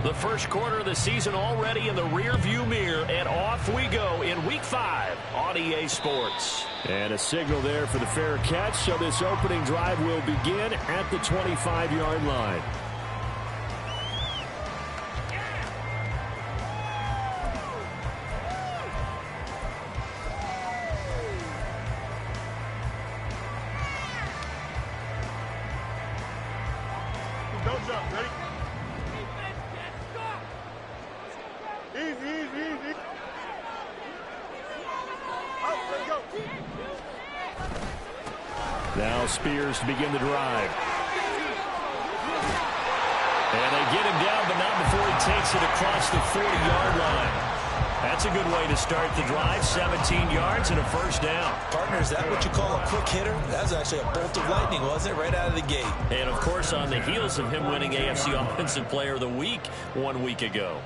The first quarter of the season already in the rearview mirror, and off we go in Week 5 on EA Sports. And a signal there for the fair catch, so this opening drive will begin at the 25-yard line. Don't jump, ready? Easy. Out, let's go. Now Spears to begin the drive. And they get him down, but not before he takes it across the 40-yard line. That's a good way to start the drive. 17 yards and a first down. Partner, is that what you call a quick hitter? That was actually a bolt of lightning, wasn't it? Right out of the gate. And, of course, on the heels of him winning AFC Offensive Player of the Week 1 week ago.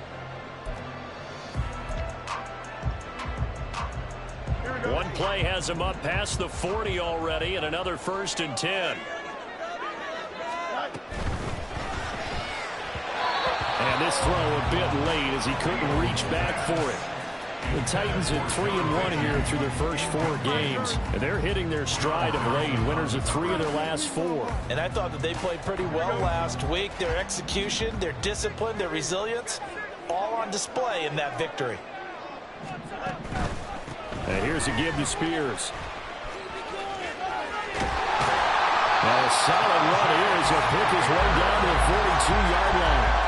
One play has him up past the 40 already, and another 1st and 10. And this throw a bit late as he couldn't reach back for it. The Titans at 3-1 here through their first 4 games. And they're hitting their stride of late. Winners of 3 of their last 4. And I thought that they played pretty well last week. Their execution, their discipline, their resilience, all on display in that victory. And here's a give to Spears. And a solid run here as he'll pick his way down to the 42-yard line.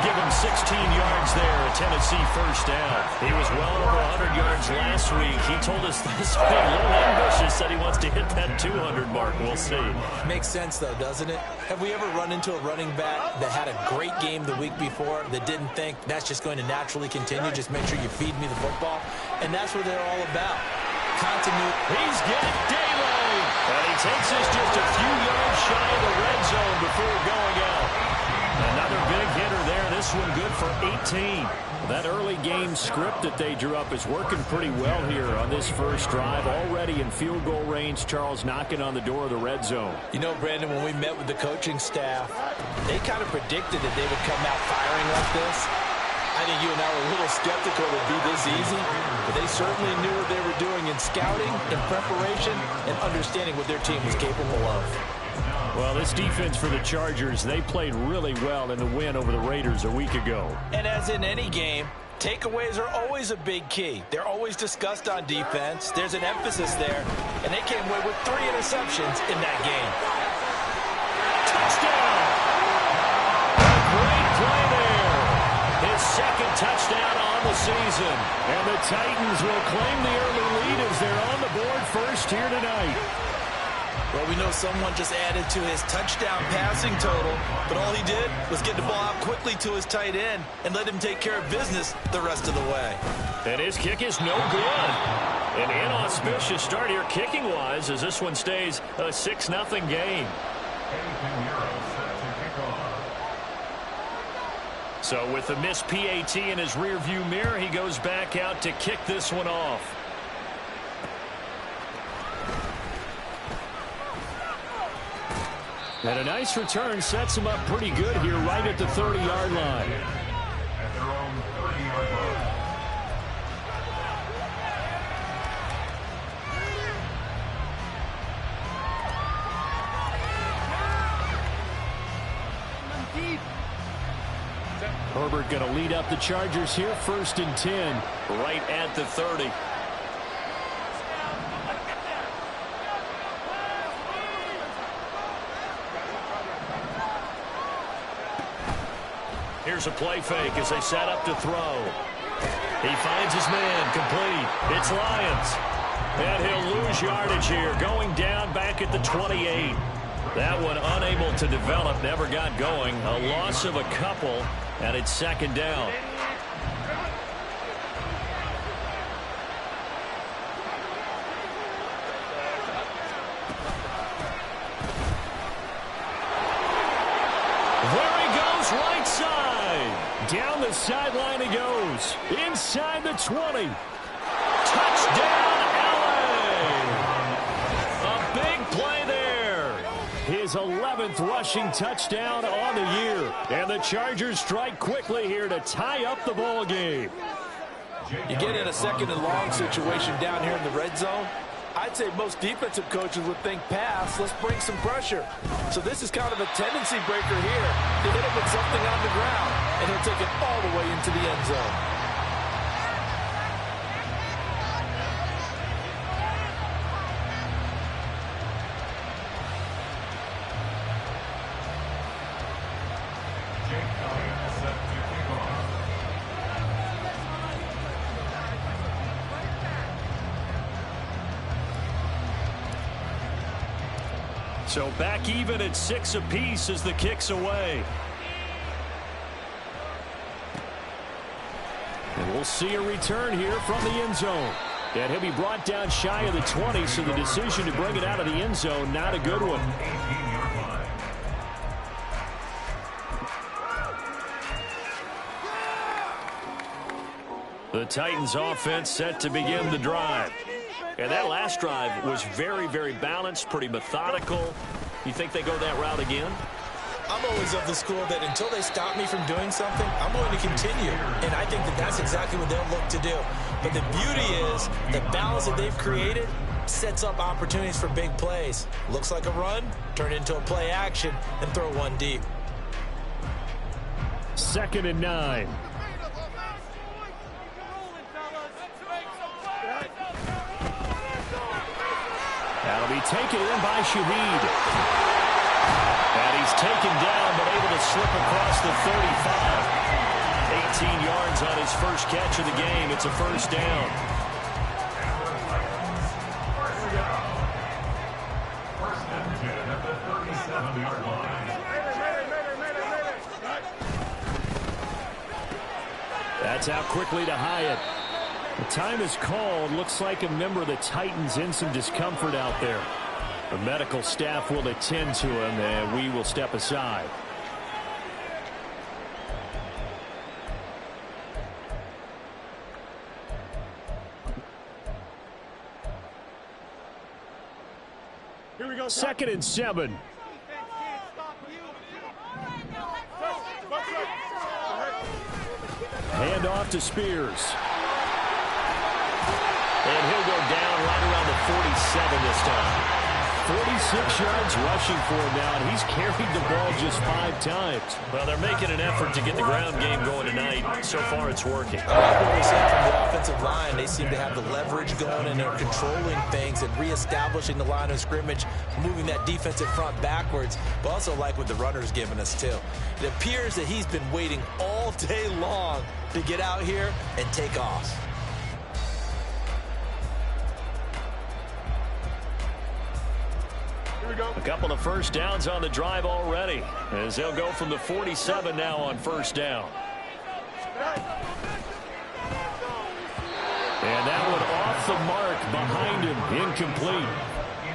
Give him 16 yards there, a Tennessee first down. He was well over 100 yards last week. He told us this week, a little ambitious, said he wants to hit that 200 mark. We'll see. Makes sense, though, doesn't it? Have we ever run into a running back that had a great game the week before that didn't think that's just going to naturally continue? Just make sure you feed me the football. And that's what they're all about. Continuity. He's got Daly. And he takes us just a few yards shy of the red zone before going out. Another big hitter there. This one good for 18. That early game script that they drew up is working pretty well here on this first drive. Already in field goal range, Charles knocking on the door of the red zone. You know, Brandon, when we met with the coaching staff, they kind of predicted that they would come out firing like this. I think you and I were a little skeptical it would be this easy, but they certainly knew what they were doing in scouting, in preparation, and understanding what their team was capable of. Well, this defense for the Chargers, they played really well in the win over the Raiders a week ago. And as in any game, takeaways are always a big key. They're always discussed on defense. There's an emphasis there, and they came away with 3 interceptions in that game. Touchdown! A great play there. His second touchdown on the season. And the Titans will claim the early lead as they're on the board first here tonight. Well, we know someone just added to his touchdown passing total, but all he did was get the ball out quickly to his tight end and let him take care of business the rest of the way. And his kick is no good. An inauspicious start here kicking-wise as this one stays a 6-0 game. So with the missed PAT in his rearview mirror, he goes back out to kick this one off. And a nice return sets him up pretty good here right at the 30-yard line. At their own 30-yard line. Herbert going to lead up the Chargers here, 1st and 10. Right at the 30. Here's a play fake as they set up to throw. He finds his man, complete. It's Lyons. And he'll lose yardage here, going down back at the 28. That one unable to develop, never got going. A loss of a couple, and it's 2nd down. There he goes, right side. Down the sideline he goes. Inside the 20. Touchdown, LA! A big play there. His his 11th rushing touchdown on the year. And the Chargers strike quickly here to tie up the ball game. You get in a second and long situation down here in the red zone. I'd say most defensive coaches would think pass, let's bring some pressure. So this is kind of a tendency breaker here to hit him with something on the ground, and he'll take it all the way into the end zone. So back even at 6 apiece as the kick's away. And we'll see a return here from the end zone. And he'll be brought down shy of the 20, so the decision to bring it out of the end zone, not a good one. The Titans offense set to begin the drive. And that last drive was very, very balanced, pretty methodical. You think they go that route again? I'm always of the school that until they stop me from doing something, I'm going to continue. And I think that that's exactly what they'll look to do. But the beauty is the balance that they've created sets up opportunities for big plays. Looks like a run, turn it into a play action, and throw one deep. 2nd and 9. That'll be taken in by Shaheed. And he's taken down, but able to slip across the 35. 18 yards on his first catch of the game. It's a first down. That's out quickly to Hyatt. The time is called. Looks like a member of the Titans in some discomfort out there. The medical staff will attend to him, and we will step aside. Here we go. 2nd and 7. Hand off to Spears. And he'll go down right around the 47 this time. 46 yards rushing for him now, and he's carried the ball just 5 times. Well, they're making an effort to get the ground game going tonight. So far, it's working. I like what we said from the offensive line. They seem to have the leverage going, and they're controlling things and reestablishing the line of scrimmage, moving that defensive front backwards, but also like what the runner's giving us, too. It appears that he's been waiting all day long to get out here and take off. A couple of first downs on the drive already, as they'll go from the 47 now on first down. And that one off the mark behind him, incomplete.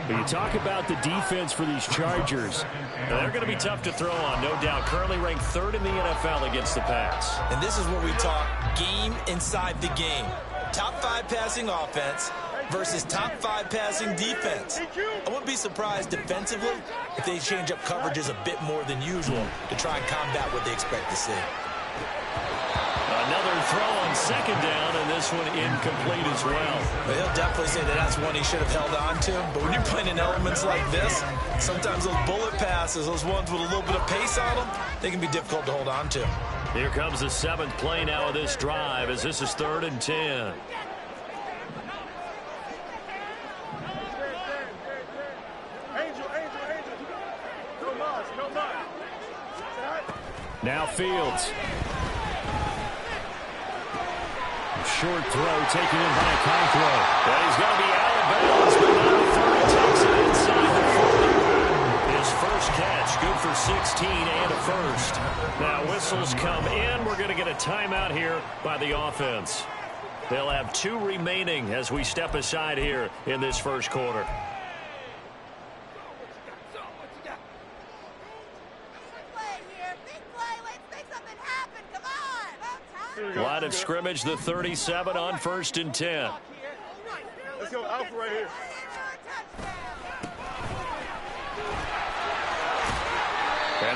But you talk about the defense for these Chargers. They're going to be tough to throw on, no doubt. Currently ranked 3rd in the NFL against the pass. And this is what we talk, game inside the game. Top 5 passing offense versus top 5 passing defense. I wouldn't be surprised defensively if they change up coverages a bit more than usual to try and combat what they expect to see. Another throw on 2nd down, and this one incomplete as well. But he'll definitely say that that's one he should have held on to. But when you're playing in elements like this, sometimes those bullet passes, those ones with a little bit of pace on them, they can be difficult to hold on to. Here comes the 7th play now of this drive, as this is 3rd and 10. Now Fields. Short throw taken in by Conquero. And he's going to be out of bounds, but not before he takes it inside the 40. His first catch, good for 16 and a first. Now whistles come in. We're going to get a timeout here by the offense. They'll have 2 remaining as we step aside here in this first quarter. Line of scrimmage, the 37 on 1st and 10. Let's go, Alpha right here.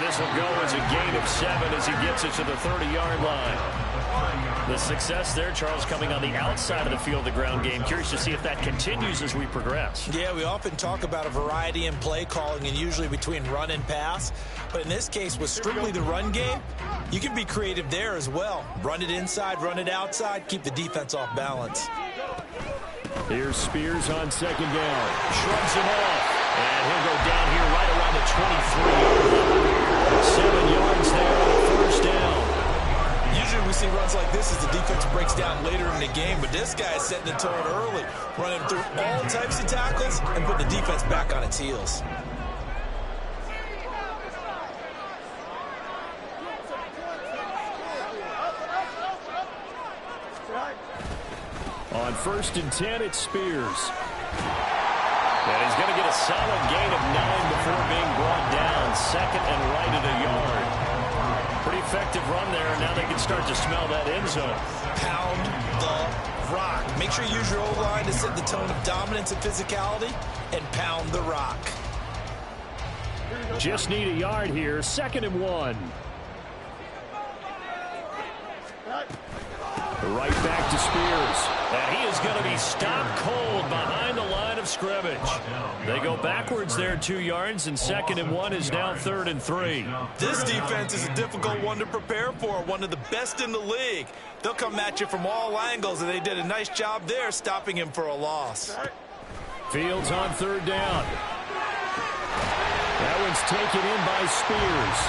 And this will go as a gain of 7 as he gets it to the 30-yard line. The success there, Charles, coming on the outside of the field, the ground game. Curious to see if that continues as we progress. Yeah, we often talk about a variety in play calling and usually between run and pass. But in this case, with strictly the run game, you can be creative there as well. Run it inside, run it outside, keep the defense off balance. Here's Spears on second down. Shrugs him off. And he'll go down here right around the 23-yard line. 7 yards there on the first down. Usually we see runs like this as the defense breaks down later in the game, but this guy is setting the tone early, running through all types of tackles and putting the defense back on its heels. On 1st and 10, it's Spears. And he's going to get a solid gain of 9 before being brought down. Second and right at a yard. Pretty effective run there. Now they can start to smell that end zone. Pound the rock. Make sure you use your O-line to set the tone of dominance and physicality and pound the rock. Just need a yard here. 2nd and 1. Right back to Spears. And he is going to be stopped cold behind the line of scrimmage. They go backwards there 2 yards, and 2nd and 1 is now 3rd and 3. This defense is a difficult one to prepare for, one of the best in the league. They'll come at you from all angles, and they did a nice job there stopping him for a loss. Fields on 3rd down. That one's taken in by Spears.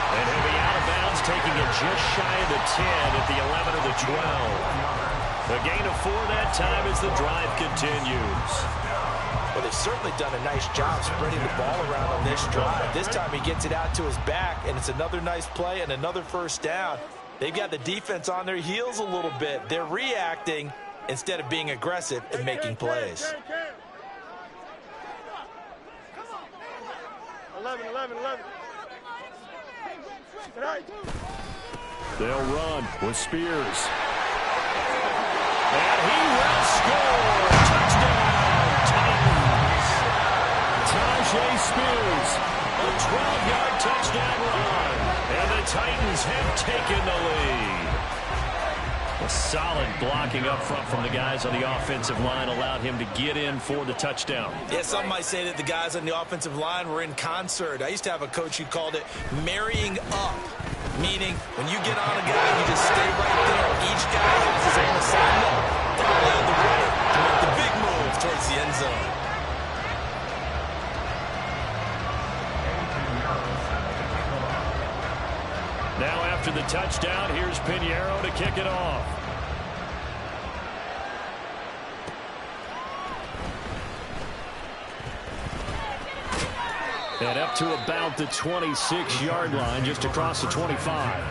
And he'll be out of bounds, taking it just shy of the 10 at the 11 or the 12. A gain of 4 that time as the drive continues. Well, they've certainly done a nice job spreading the ball around on this drive. This time he gets it out to his back, and it's another nice play and another first down. They've got the defense on their heels a little bit. They're reacting instead of being aggressive and making plays. 11. They'll run with Spears. And he will score. Touchdown, Titans. Tajay Spears. A 12-yard touchdown run. And the Titans have taken the lead. A solid blocking up front from the guys on the offensive line allowed him to get in for the touchdown. Yeah, some might say that the guys on the offensive line were in concert. I used to have a coach who called it marrying up, meaning when you get on a guy, you just stay right there. Each guy has his own assignment to allow the runner to make the big move towards the end zone. Now after the touchdown, here's Pinheiro to kick it off. And up to about the 26-yard line, just across the 25.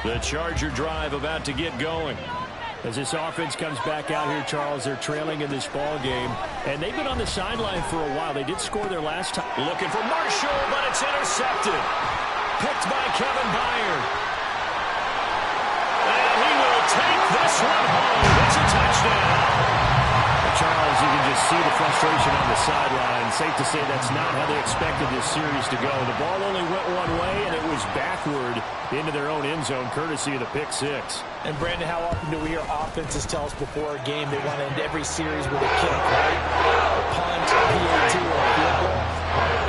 The Charger drive about to get going. As this offense comes back out here, Charles, they're trailing in this ball game. And they've been on the sideline for a while. They did score their last time. Looking for Marshall, but it's intercepted. Picked by Kevin Byard. And he will take this one home. It's a touchdown. Charles, you can just see the frustration on the sideline. Safe to say that's not how they expected this series to go. The ball only went one way, and it was backward into their own end zone, courtesy of the pick six. And, Brandon, how often do we hear offenses tell us before a game they want to end every series with a kick, right? A punt, a PAT, or a field goal.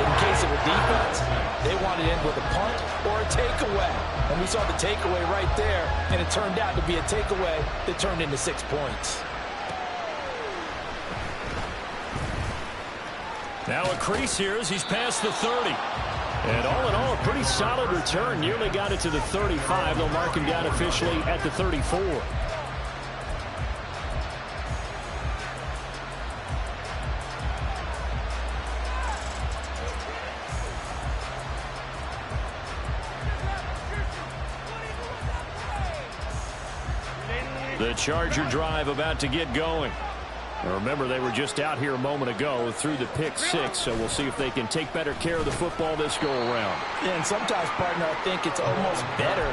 In case of a defense, they want to end with a punt or a takeaway. And we saw the takeaway right there, and it turned out to be a takeaway that turned into 6 points. Now a crease here as he's past the 30. And all in all, a pretty solid return. Nearly got it to the 35. They'll mark him down officially at the 34. The Charger drive about to get going. Now remember, they were just out here a moment ago through the pick six, so we'll see if they can take better care of the football this go-around. Yeah, and sometimes, partner, I think it's almost better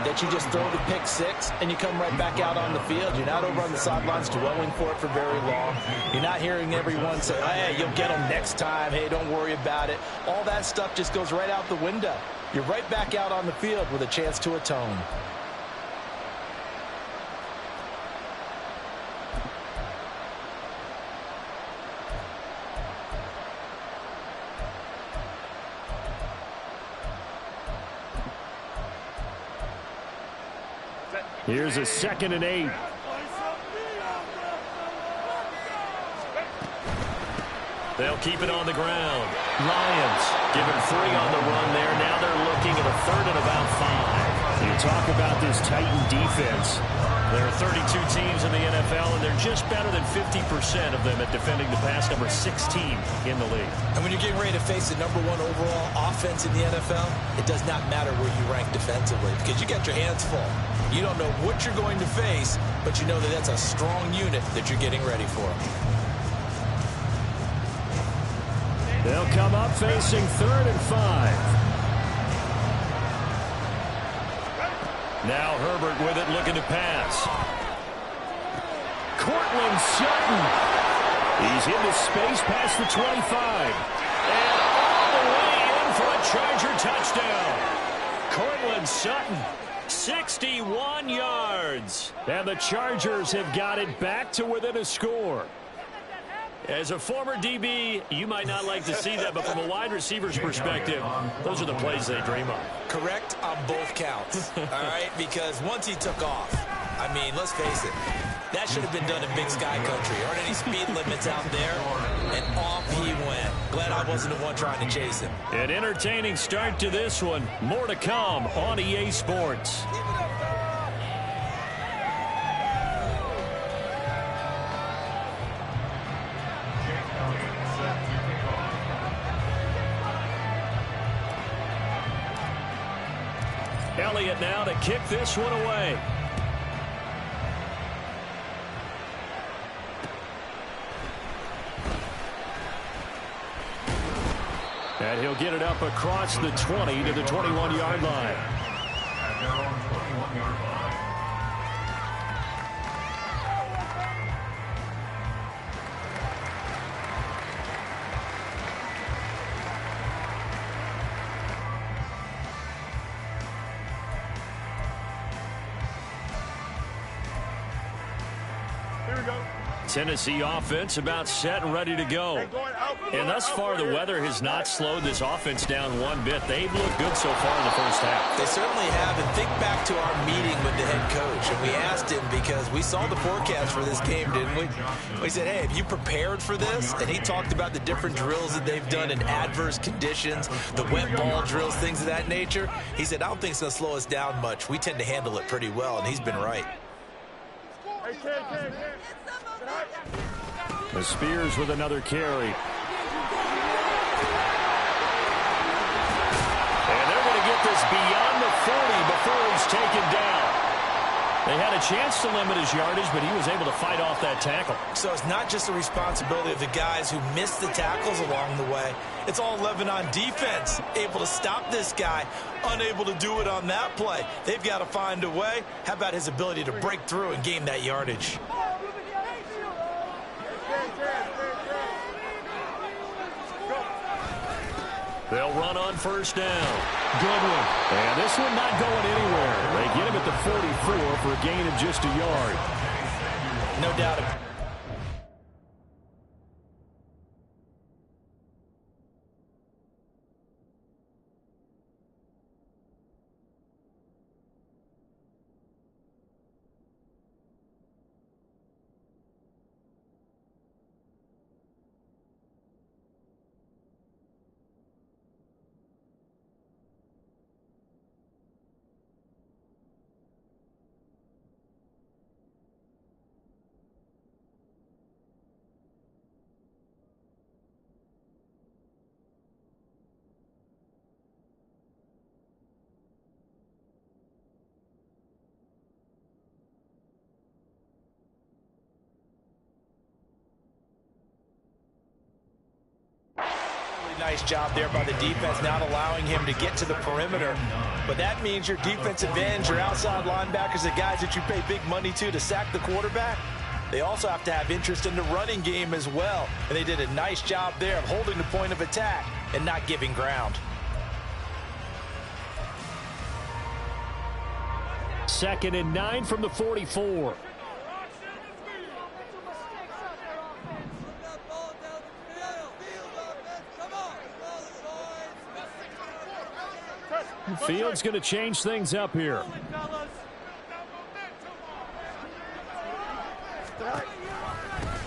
that you just throw the pick six and you come right back out on the field. You're not over on the sidelines dwelling for it for very long. You're not hearing everyone say, hey, you'll get them next time. Hey, don't worry about it. All that stuff just goes right out the window. You're right back out on the field with a chance to atone. Here's a 2nd and 8. They'll keep it on the ground. Lions given 3 on the run there. Now they're looking at a 3rd and about 5. You talk about this Titan defense. There are 32 teams in the NFL, and they're just better than 50% of them at defending the pass, number 16 in the league. And when you're getting ready to face the #1 overall offense in the NFL, it does not matter where you rank defensively because you got your hands full. You don't know what you're going to face, but you know that that's a strong unit that you're getting ready for. They'll come up facing 3rd and 5. Now Herbert with it, looking to pass. Cortland Sutton. He's into space past the 25. And all the way in for a Charger touchdown. Cortland Sutton, 61 yards. And the Chargers have got it back to within a score. As a former DB, you might not like to see that, but from a wide receiver's perspective, those are the plays they dream of. Correct on both counts, all right? Because once he took off, I mean, let's face it, that should have been done in Big Sky Country. There aren't any speed limits out there, and off he went. Glad I wasn't the one trying to chase him. An entertaining start to this one. More to come on EA Sports. Elliott now to kick this one away. And he'll get it up across the 20 to the 21-yard line. Tennessee offense about set and ready to go. And thus far, the weather has not slowed this offense down one bit. They've looked good so far in the first half. They certainly have. And think back to our meeting with the head coach. And we asked him because we saw the forecast for this game, didn't we? We said, hey, have you prepared for this? And he talked about the different drills that they've done in adverse conditions, the wet ball drills, things of that nature. He said, I don't think it's going to slow us down much. We tend to handle it pretty well, and he's been right. The Spears with another carry. And they're going to get this beyond the 40 before he's taken down. They had a chance to limit his yardage, but he was able to fight off that tackle. So it's not just the responsibility of the guys who missed the tackles along the way. It's all 11 on defense, able to stop this guy, unable to do it on that play. They've got to find a way. How about his ability to break through and gain that yardage? They'll run on first down. Good one. And this one not going anywhere. They get him at the 44 for a gain of just a yard. No doubt about it. Nice job there by the defense, not allowing him to get to the perimeter. But that means your defensive ends, your outside linebackers, the guys that you pay big money to sack the quarterback, they also have to have interest in the running game as well. And they did a nice job there of holding the point of attack and not giving ground. 2nd and 9 from the 44. Fields going to change things up here.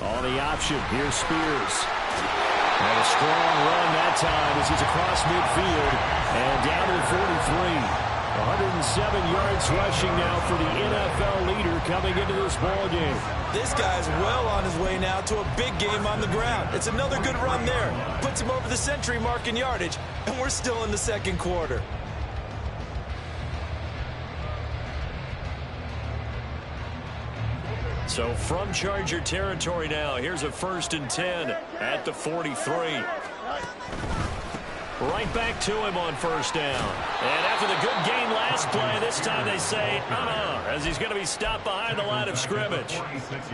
On the option, here's Spears. And a strong run that time as he's across midfield and down to the 43. 107 yards rushing now for the NFL leader coming into this ball game. This guy's well on his way now to a big game on the ground. It's another good run there. Puts him over the century mark in yardage, and we're still in the second quarter. So from Charger territory now, here's a 1st and 10 at the 43. Right back to him on 1st down. And after the good gain last play, this time they say, as he's going to be stopped behind the line of scrimmage.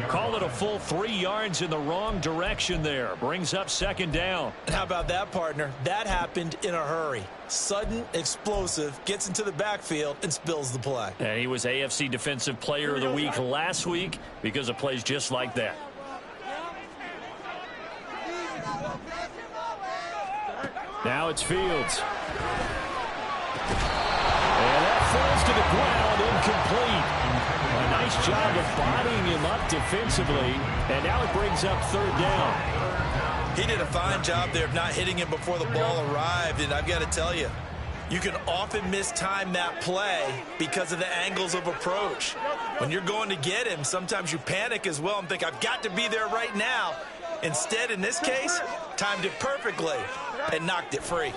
Call it a full 3 yards in the wrong direction there. Brings up 2nd down. How about that, partner? That happened in a hurry. Sudden, explosive, gets into the backfield and spills the play. And he was AFC Defensive Player of the Week last week because of plays just like that. Now it's Fields. And that falls to the ground, incomplete. A nice job of bodying him up defensively. And now it brings up 3rd down. He did a fine job there of not hitting him before the ball arrived. And I've got to tell you, you can often mistime that play because of the angles of approach. When you're going to get him, sometimes you panic as well and think, I've got to be there right now. Instead, in this case, timed it perfectly and knocked it free.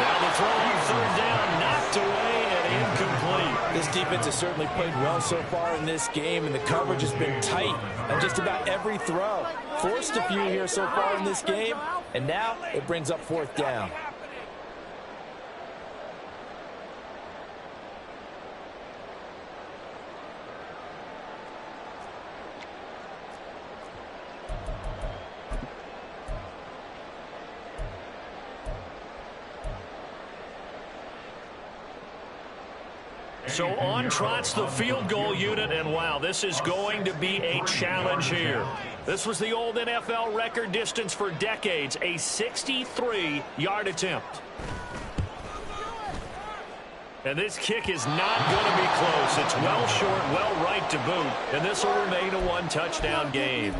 Now the throw on 3rd down, knocked away and incomplete. This defense has certainly played well so far in this game, and the coverage has been tight on just about every throw. Forced a few here so far in this game, and now it brings up 4th down. So on trots the field goal unit, and wow, this is going to be a challenge here. This was the old NFL record distance for decades, a 63-yard attempt. And this kick is not going to be close. It's well short, well right to boot, and this will remain a 1-touchdown game.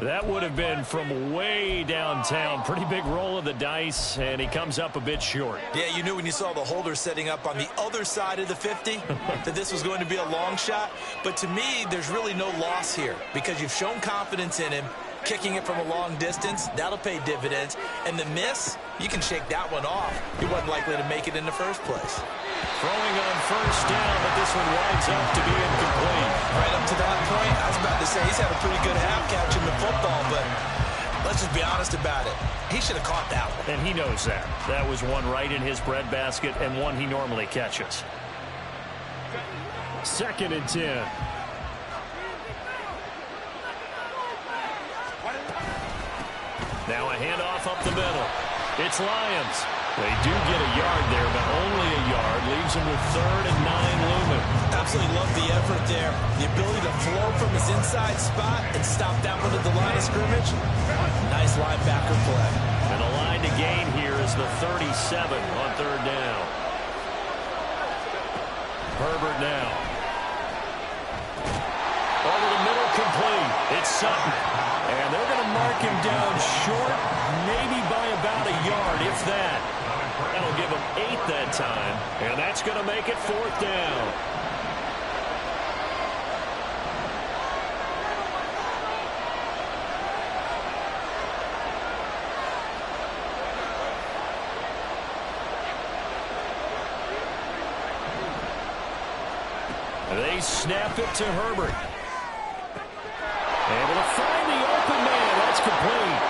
That would have been from way downtown. Pretty big roll of the dice, and he comes up a bit short. Yeah, you knew when you saw the holder setting up on the other side of the 50 that this was going to be a long shot. But to me, there's really no loss here because you've shown confidence in him. Kicking it from a long distance, that'll pay dividends. And the miss, you can shake that one off. He wasn't likely to make it in the first place. Throwing on 1st down, but this one winds up to be incomplete. Right up to that point, I was about to say he's had a pretty good half catching the football, but let's just be honest about it. He should have caught that one. And he knows that. That was one right in his breadbasket and one he normally catches. 2nd and 10. Now a handoff up the middle. It's Lions. They do get a yard there, but only a yard. Leaves them with 3rd and 9 looming. Absolutely love the effort there. The ability to flow from his inside spot and stop that one at the line of scrimmage. Nice linebacker play. And the line to gain here is the 37 on 3rd down. Herbert now. Over the middle, complete. It's Sutton. And they're going to mark him down short, maybe by about a yard, if that. That'll give him 8 that time, and that's going to make it 4th down. They snap it to Herbert. Able to find the open man. That's complete.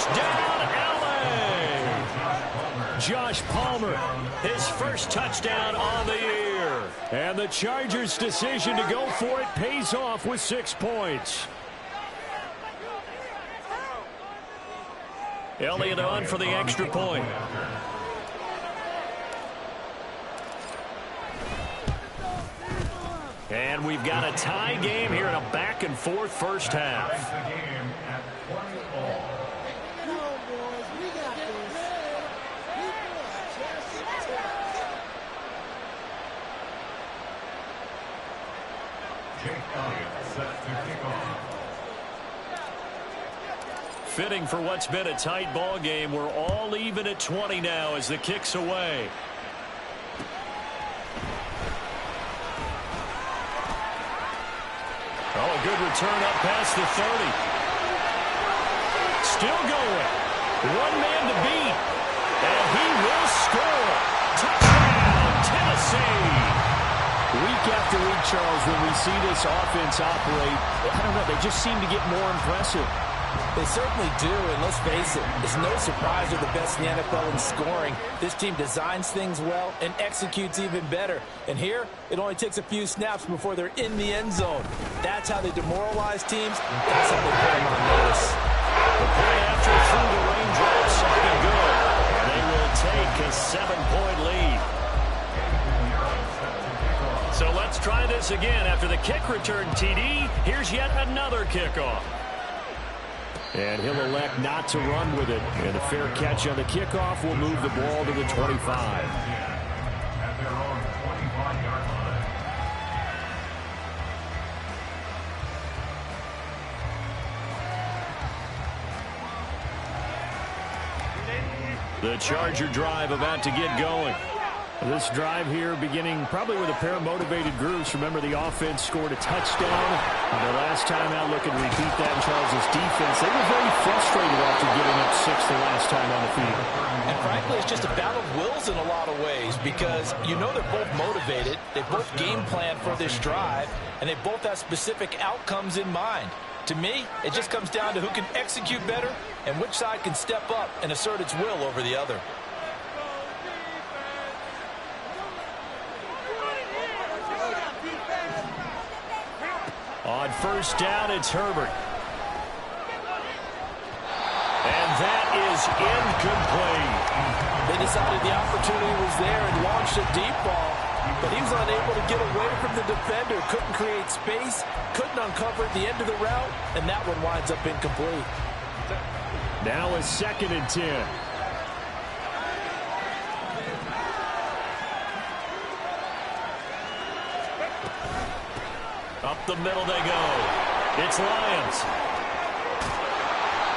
Touchdown, LA! Josh Palmer, his first touchdown on the year. And the Chargers' decision to go for it pays off with 6 points. Elliott on for the extra point. And we've got a tie game here in a back-and-forth first half. Fitting for what's been a tight ball game. We're all even at 20 now as the kick's away. Oh, a good return up past the 30. Still going. One man to beat. And he will score. Touchdown, Tennessee. Week after week, Charles, when we see this offense operate, I don't know, they just seem to get more impressive. They certainly do, and let's face it, it's no surprise they're the best in the NFL in scoring. This team designs things well and executes even better. And here, it only takes a few snaps before they're in the end zone. That's how they demoralize teams. That's how they put them on notice. The play after through the raindrops, something good. And they will take a 7-point lead. So let's try this again. After the kick return TD, here's yet another kickoff. And he'll elect not to run with it. And a fair catch on the kickoff will move the ball to the 25. The Charger drive about to get going. This drive here beginning probably with a pair of motivated groups. Remember, the offense scored a touchdown. And the last time out, look and repeat that in Charles' defense. They were very frustrated after giving up 6 the last time on the field. And frankly, it's just a battle of wills in a lot of ways because you know they're both motivated. They both game plan for this drive, and they both have specific outcomes in mind. To me, it just comes down to who can execute better and which side can step up and assert its will over the other. On first down, it's Herbert. And that is incomplete. They decided the opportunity was there and launched a deep ball, but he was unable to get away from the defender, couldn't create space, couldn't uncover the end of the route, and that one winds up incomplete. Now a 2nd and 10. Up the middle they go. It's Lions.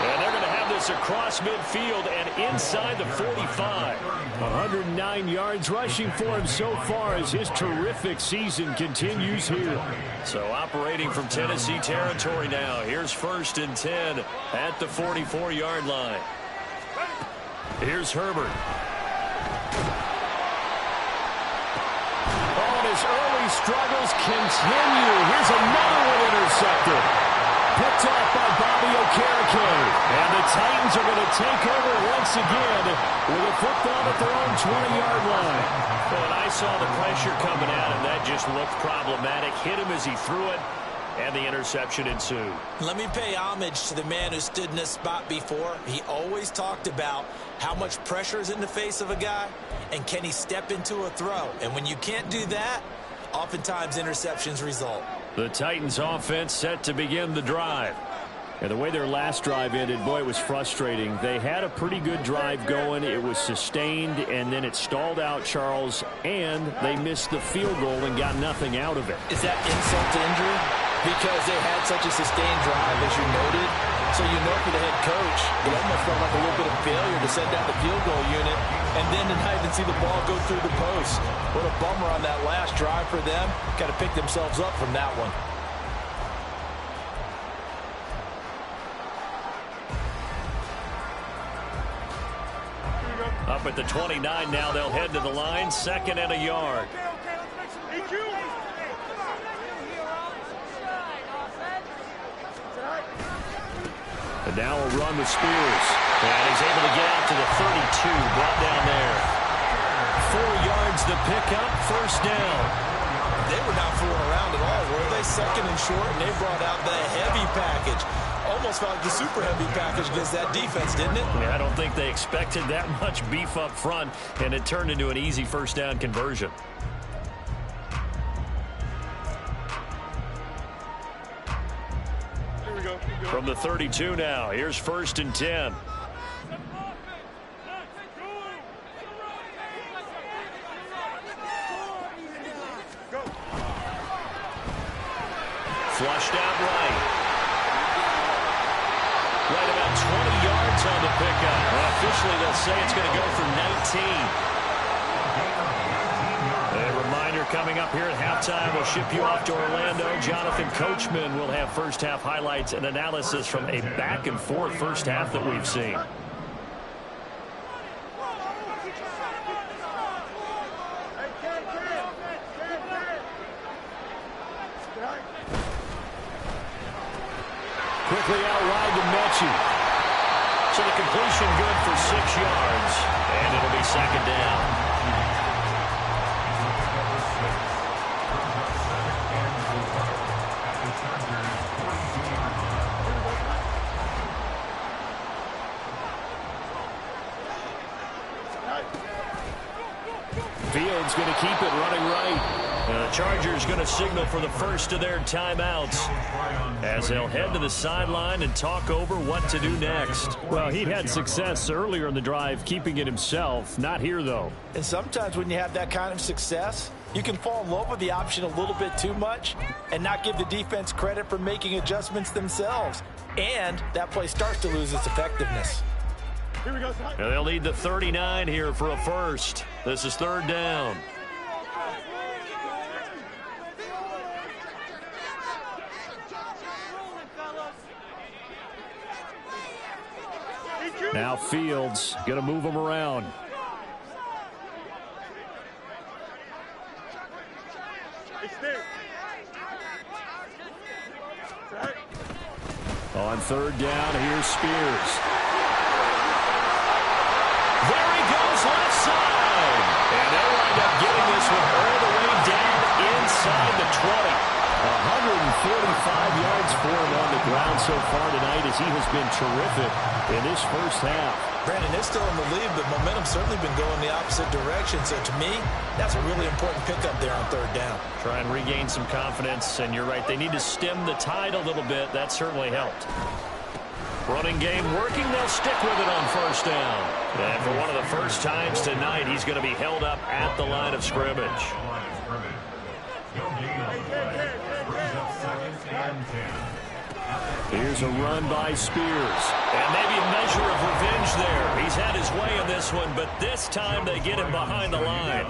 And they're going to have this across midfield and inside the 45. 109 yards rushing for him so far as his terrific season continues here. So operating from Tennessee territory now. Here's 1st and 10 at the 44-yard line. Here's Herbert. His early struggles continue. Here's another one intercepted. Picked off by Bobby Okereke. And the Titans are going to take over once again with a football at their own 20-yard line. Well, and I saw the pressure coming at him. That just looked problematic. Hit him as he threw it. And the interception ensued. Let me pay homage to the man who stood in this spot before. He always talked about how much pressure is in the face of a guy and can he step into a throw. And when you can't do that, oftentimes interceptions result. The Titans offense set to begin the drive. And the way their last drive ended, boy, it was frustrating. They had a pretty good drive going. It was sustained, and then it stalled out, Charles, and they missed the field goal and got nothing out of it. Is that insult to injury? Because they had such a sustained drive, as you noted. So you know for the head coach, it almost felt like a little bit of failure to send down the field goal unit and then to not even see the ball go through the post. What a bummer on that last drive for them. Got to pick themselves up from that one. Up at the 29 now, they'll head to the line, 2nd and a yard. And now a run with Spears. And he's able to get out to the 32, brought down there. 4 yards the pickup, first down. They were not fooling around at all, were they? Second and short, and they brought out the heavy package. Almost felt like the super heavy package against that defense, didn't it? Yeah, I don't think they expected that much beef up front, and it turned into an easy first down conversion. Here we go. From the 32 now, here's 1st and 10. Flushed out right. Right about 20 yards on the pickup. Well, officially, they'll say it's going to go for 19. A reminder coming up here at halftime. We'll ship you off to Orlando. Jonathan Coachman will have first half highlights and analysis from a back-and-forth first half that we've seen. Quickly out wide to Mechie. So the completion good for 6 yards. And it'll be second down. Fields going to keep it running right. And the Chargers going to signal for the first of their timeouts as they'll head to the sideline and talk over what to do next. Well, he had success earlier in the drive keeping it himself. Not here, though. And sometimes when you have that kind of success, you can fall in love with the option a little bit too much and not give the defense credit for making adjustments themselves. And that play starts to lose its effectiveness. Here we go. And they'll need the 39 here for a first. This is 3rd down. Now Fields going to move him around. On 3rd down, here's Spears. There he goes, left side. And they'll wind up getting this one all the way down inside the 20. 145 yards for him on the ground so far tonight as he has been terrific in this first half. Brandon, they're still in the lead, but momentum's certainly been going the opposite direction. So to me, that's a really important pickup there on 3rd down. Try and regain some confidence, and you're right. They need to stem the tide a little bit. That certainly helped. Running game working. They'll stick with it on 1st down. And for one of the first times tonight, he's going to be held up at the line of scrimmage. Here's a run by Spears. And maybe a measure of revenge there. He's had his way in this one, but this time they get him behind the line.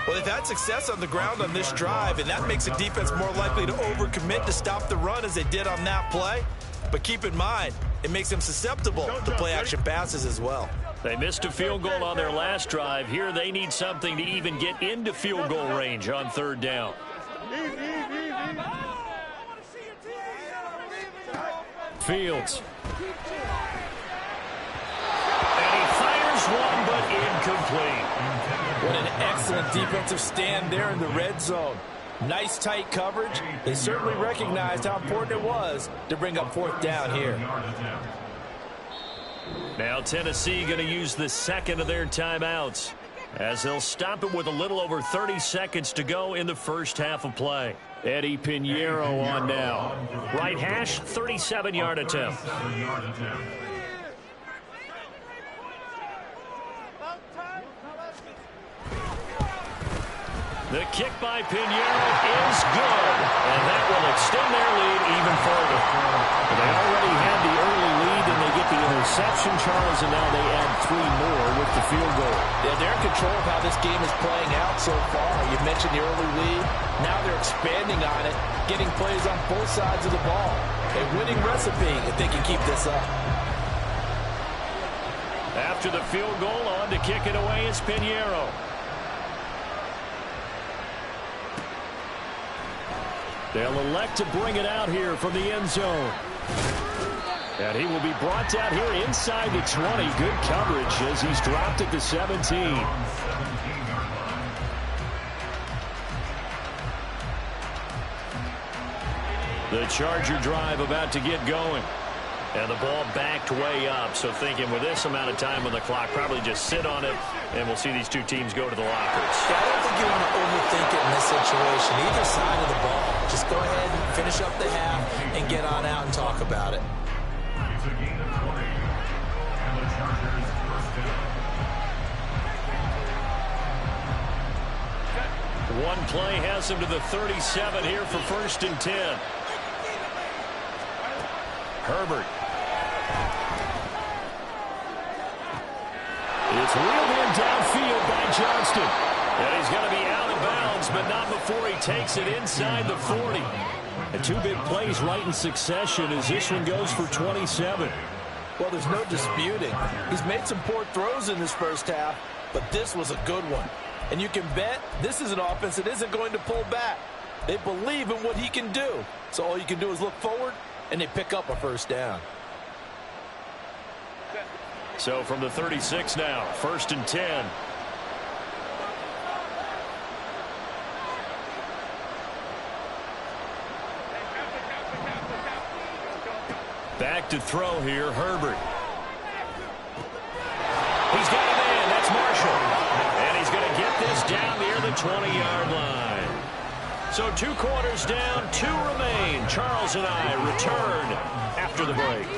Well, they've had success on the ground on this drive, and that makes the defense more likely to overcommit to stop the run as they did on that play. But keep in mind, it makes them susceptible to play-action passes as well. They missed a field goal on their last drive. Here they need something to even get into field goal range on 3rd down. Fields. And he fires one, but incomplete. What an excellent defensive stand there in the red zone. Nice tight coverage. They certainly recognized how important it was to bring up 4th down here. Now Tennessee going to use the second of their timeouts as they'll stop it with a little over 30 seconds to go in the first half of play. Eddie Pinheiro on now. Right hash, 37-yard attempt. The kick by Pinheiro is good, and that will extend their lead even further. They already had the early lead, and they get the interception, Charles, and now they add 3 more with the field goal. Yeah, they're in control of how this game is playing out so far. You mentioned the early lead. Now they're expanding on it, getting plays on both sides of the ball. A winning recipe if they can keep this up. After the field goal, on to kick it away is Pinheiro. They'll elect to bring it out here from the end zone. And he will be brought down here inside the 20. Good coverage as he's dropped at the 17. The Charger drive about to get going. And the ball backed way up. So thinking with this amount of time on the clock, probably just sit on it, and we'll see these two teams go to the lockers. Yeah, I don't think you want to overthink it in this situation. Either side of the ball. Just go ahead and finish up the half and get on out and talk about it. One play has him to the 37 here for 1st and 10. Herbert. It's reeled in downfield by Johnston. And he's going to be out of bounds, but not before he takes it inside the 40. And two big plays right in succession as this one goes for 27. Well, there's no disputing. He's made some poor throws in this first half, but this was a good one. And you can bet this is an offense that isn't going to pull back. They believe in what he can do. So all you can do is look forward, and they pick up a first down. So from the 36 now, 1st and 10. Back to throw here, Herbert. He's got it in. That's Marshall. And he's going to get this down near the 20-yard line. So 2 quarters down, 2 remain. Charles and I return after the break.